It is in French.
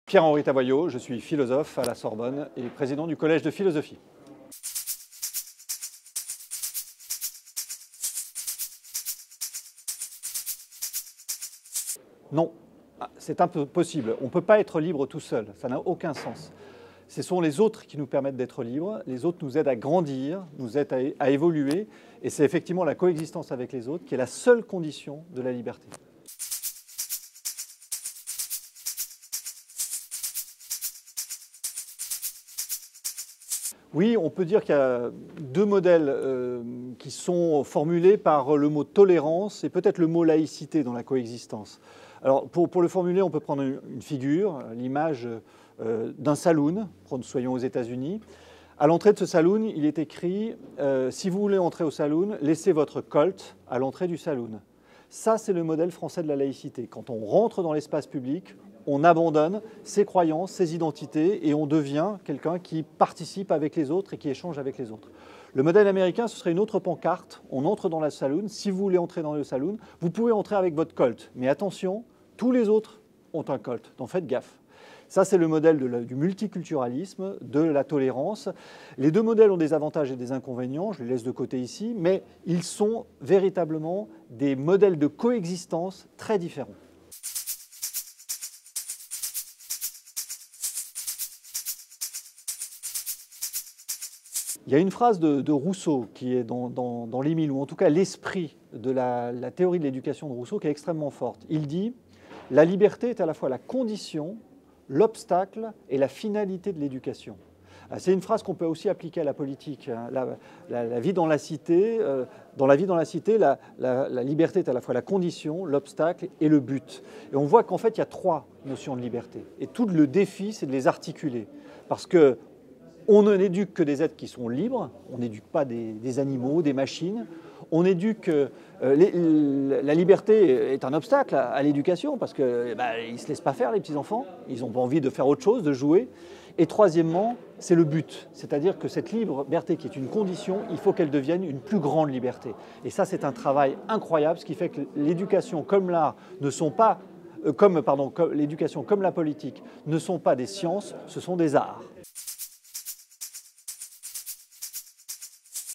Pierre-Henri Tavoyot, je suis philosophe à la Sorbonne et président du Collège de philosophie. Non, c'est impossible. On ne peut pas être libre tout seul, ça n'a aucun sens. Ce sont les autres qui nous permettent d'être libres, les autres nous aident à grandir, nous aident à évoluer, et c'est effectivement la coexistence avec les autres qui est la seule condition de la liberté. Oui, on peut dire qu'il y a deux modèles qui sont formulés par le mot tolérance et peut-être le mot laïcité dans la coexistence. Alors, pour le formuler, on peut prendre une figure, l'image d'un saloon, soyons aux États-Unis. À l'entrée de ce saloon, il est écrit « Si vous voulez entrer au saloon, laissez votre colt à l'entrée du saloon ». Ça, c'est le modèle français de la laïcité. Quand on rentre dans l'espace public, on abandonne ses croyances, ses identités et on devient quelqu'un qui participe avec les autres et qui échange avec les autres. Le modèle américain, ce serait une autre pancarte. On entre dans la saloon. Si vous voulez entrer dans le saloon, vous pouvez entrer avec votre colt. Mais attention, tous les autres ont un colt, donc faites gaffe. Ça, c'est le modèle du multiculturalisme, de la tolérance. Les deux modèles ont des avantages et des inconvénients, je les laisse de côté ici, mais ils sont véritablement des modèles de coexistence très différents. Il y a une phrase de Rousseau qui est dans l'Émile, ou en tout cas l'esprit de la théorie de l'éducation de Rousseau qui est extrêmement forte. Il dit « La liberté est à la fois la condition, l'obstacle et la finalité de l'éducation ». C'est une phrase qu'on peut aussi appliquer à la politique. La vie dans la cité, dans la vie dans la cité, la liberté est à la fois la condition, l'obstacle et le but. Et on voit qu'en fait, il y a trois notions de liberté. Et tout le défi, c'est de les articuler. Parce que on n'éduque que des êtres qui sont libres, on n'éduque pas des animaux, des machines. On éduque, la liberté est un obstacle à l'éducation parce qu'ils ne se laissent pas faire, les petits-enfants. Ils ont envie de faire autre chose, de jouer. Et troisièmement, c'est le but. C'est-à-dire que cette liberté qui est une condition, il faut qu'elle devienne une plus grande liberté. Et ça, c'est un travail incroyable, ce qui fait que l'éducation comme l'art ne sont pas, l'éducation comme la politique ne sont pas des sciences, ce sont des arts.